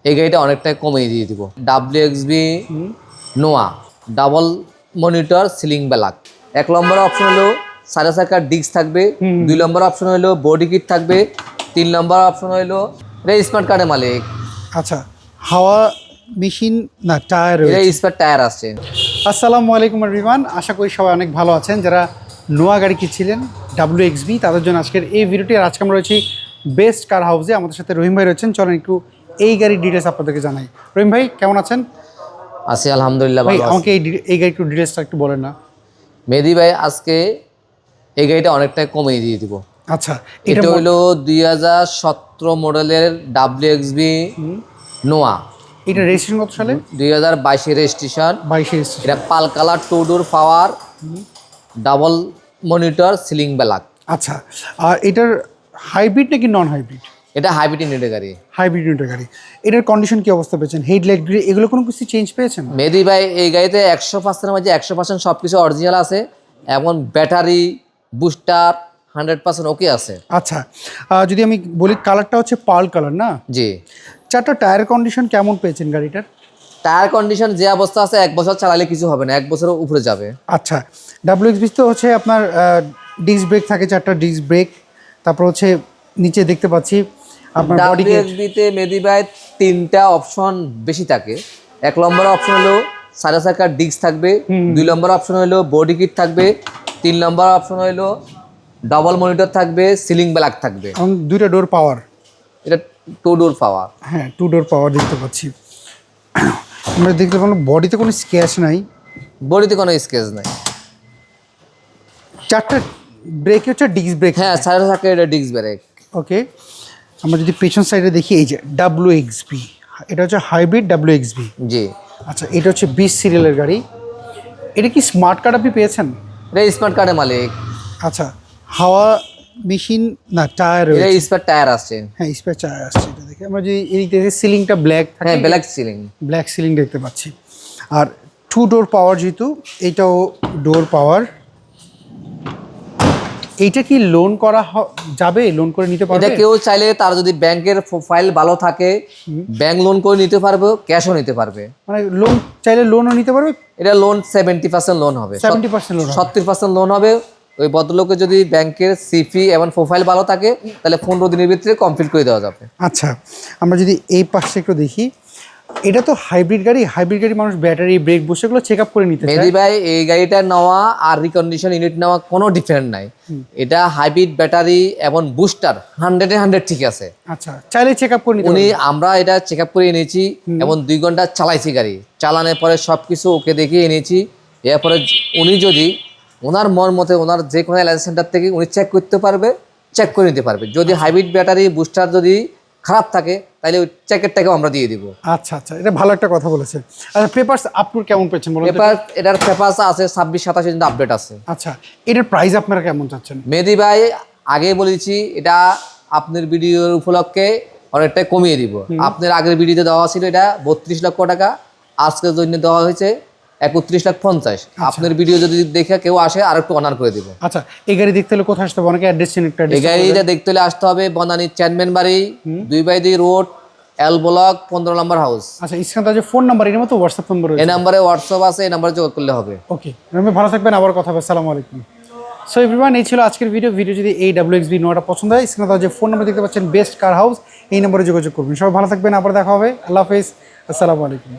এই গাড়িটা অনেকটাই কমিয়ে দিয়ে দিব। WXB নোয়া ডাবল মনিটর সিলিং ব্যালাক। 1 নম্বর অপশন হলো সাড়ে চাকার ডিস্ক থাকবে, 2 নম্বর অপশন হলো বডি কিট থাকবে, 3 নম্বর অপশন হলো স্মার্ট কার্ডের মালিক। আচ্ছা, হাওয়া মেশিন না টায়ার, এটা স্পেয়ার টায়ার আসছে। আসসালামু আলাইকুম এভরিওয়ান, আশা করি সবাই অনেক ভালো আছেন। যারা নোয়া গাড়ি কিনছিলেন WXB তাদের জন্য আজকের এই ভিডিওটি। আর আজকে আমরা রয়েছি বেস্ট কার হাউসে, আমাদের সাথে রহিম ভাই রয়েছেন। চলেন একটু এই গাড়ির ডিটেলস আপনাদেরকে জানাই। রহিম ভাই কেমন আছেন? আছি আলহামদুলিল্লাহ ভাই ভালো আছি। আমাকে এই গাড়ির একটু ডিটেলসটা একটু বলেন না। মেহেদি ভাই আজকে এই গাড়িটা অনেকটাই কমিয়ে দিয়ে দিব। আচ্ছা, এটা হলো 2017 মডেলের WXB নোয়া। এটা রেজিস্ট্রেশন কত সালে? 2022 রেজিস্ট্রেশন। 22 রেজিস্ট্রেশন। এটা পাল কালার 2 ডোর পাওয়ার ডাবল মনিটর সিলিং ব্যালাক। আচ্ছা, আর এটার হাইব্রিড নাকি নন হাইব্রিড? এটা হাইব্রিড ইউনিটের গাড়ি। হাইব্রিড ইউনিটের গাড়ি। এটার কন্ডিশন কি অবস্থা পেয়েছেন? হেডলাইট গ্রিল এগুলো কোনো কিছু চেঞ্জ পেয়েছেন? মেহেদি ভাই এই গাড়িতে 100%-এর মাঝে 100% সব কিছু অরিজিনাল আছে এবং ব্যাটারি বুস্টার 100% ওকে আছে। আচ্ছা, যদি আমি বলি কালারটা হচ্ছে পার্ল কালার না? জি। চারটা টায়ার কন্ডিশন কেমন পেয়েছেন গাড়িটার? টায়ার কন্ডিশন যে অবস্থা আছে 1 বছর চালালে কিছু হবে না, 1 বছরের উপরে যাবে। আচ্ছা, WXB তো হচ্ছে আপনার ডিস্ক ব্রেক থাকে, চারটা ডিস্ক ব্রেক। তারপর হচ্ছে নিচে দেখতে পাচ্ছি আপনার বডি কিট। WXB তে মেহেদি ভাই 3টা অপশন বেশি থাকে। 1 নম্বর অপশন হলো সাড়ে চাকার ডিস্ক থাকবে, 2 নম্বর অপশন হলো বডি কিট থাকবে, 3 নম্বর অপশন হলো ডাবল মনিটর থাকবে, সিলিং ব্যালাক থাকবে। এবং 2টা ডোর পাওয়ার। এটা 2 ডোর পাওয়ার। হ্যাঁ, 2 ডোর পাওয়ার দেখতে পাচ্ছি। আমরা দেখতে পারলাম বডিতে কোনো স্ক্র্যাচ নাই, বডিতে কোনো স্কেচ নাই। চারটা ব্রেক হচ্ছে ডিস্ক ব্রেক। হ্যাঁ, সাড়ে চাকার এটা ডিস্ক ব্রেক। ওকে, আমরা যদি পেছন সাইডে দেখি, এই যে WXB, এটা হচ্ছে হাইব্রিড WXB। জি। আচ্ছা, এটা হচ্ছে 20 সিরিয়ালের গাড়ি। এটা কি স্মার্ট কার্ড আপনি পেয়েছেন? এটা স্মার্ট কার্ডের মালিক। আচ্ছা, হাওয়া মেশিন না টায়ার, এটা স্পেয়ার টায়ার আসছে। হ্যাঁ স্পেয়ার টায়ার আসছে। এটা দেখে আমরা যদি এই দেখে সিলিংটা ব্ল্যাক থাকে, হ্যাঁ ব্ল্যাক সিলিং। ব্ল্যাক সিলিং দেখতে পাচ্ছি। আর 2 ডোর পাওয়ার, যেহেতু এইটাও ডোর পাওয়ার। এইটা কি লোন করা যাবে? লোন করে নিতে পারবে? এটা কেউ চাইলে তার যদি ব্যাংকের ফাইল ভালো থাকে ব্যাংক লোন করে নিতে পারবে, ক্যাশও নিতে পারবে। মানে লোন চাইলে লোনও নিতে পারবে? এটা লোন 70% লোন হবে, 70% লোন হবে। 70% লোন হবে। ওই ভদ্রলোকের যদি ব্যাংকের সিপি এবং প্রোফাইল ভালো থাকে তাহলে 15 দিনের ভিতরে কমপ্লিট করে দেওয়া যাবে। আচ্ছা, আমরা যদি এই পাশে একটু দেখি, এটা তো হাইব্রিড গাড়ি। হাইব্রিড গাড়ি মানুষ ব্যাটারি ব্রেক বসে এগুলো চেক আপ করে নিতে চায়। মেহেদি ভাই এই গাড়িটা নেওয়া আর রিকন্ডিশন ইউনিট নেওয়া কোনো ডিফারেন্ট নাই। এটা হাইব্রিড ব্যাটারি এবং বুস্টার 100-100 ঠিক আছে। আচ্ছা, চাইলে চেক আপ করে নিতে আমরা এটা চেক আপ করে এনেছি এবং 2 ঘন্টা চালাইছি গাড়ি। চালানোর পরে সবকিছু ওকে দেখে এনেছি। এরপরে উনি যদি ওনার মন মতে ওনার যে কোনো এলাইন্স সেন্টার থেকে উনি চেক করতে পারবে, চেক করে নিতে পারবে। যদি হাইব্রিড ব্যাটারি বুস্টার যদি খারাপ থাকে তাহলে ওই চেকের টাকাও আমরা দিয়ে দিব। আচ্ছা আচ্ছা, এটা ভালো একটা কথা বলেছেন। আচ্ছা, পেপারস আপলোড কেমন পেয়েছেন বলুন? এটার পেপারস আছে 26-27 পর্যন্ত আপডেট আছে। আচ্ছা, এটার প্রাইস আপনারা কেমন চাচ্ছেন? মেহেদি ভাই আগে বলেছি এটা আপনার ভিডিওর উপলক্ষে অনেকটাই কমিয়ে দিব। আপনার আগের ভিডিওতে দেওয়া ছিল এটা 32 লক্ষ টাকা, আজকের জন্য দেওয়া হয়েছে 31,50,000। আপনার ভিডিও যদি দেখে কেউ আসে আর একটু অনার করে দিব। আচ্ছা, এই গাড়ি দেখতে হলে কোথায় আসতে হবে? অনেকে অ্যাড্রেস চেন, একটা এই গাড়িটা দেখতে হলে আসতে হবে বনানী চেয়ারম্যান বাড়ি 2/2 রোড, এল ব্লক 15 নম্বর হাউস। আচ্ছা, স্ক্রিনে যে ফোন নাম্বার, এর মতো হোয়াটসঅ্যাপ নম্বর এই নাম্বারে হোয়াটসঅ্যাপ আছে, এই নাম্বারে যোগাযোগ করলে হবে। ওকে, আমি ভালো থাকবেন, আবার কথা হবে। আসসালামু আলাইকুম। সো এভরিওয়ান, এই ছিল আজকের ভিডিও। যদি এই WXB নোয়াটা পছন্দ হয়, স্ক্রিনে যে ফোন নাম্বার দেখতে পাচ্ছেন বেস্ট কার হাউস, এই নম্বরে যোগাযোগ করবেন। সবাই ভালো থাকবেন, আবার দেখা হবে। আল্লাহ হাফেজ, আসসালামু আলাইকুম।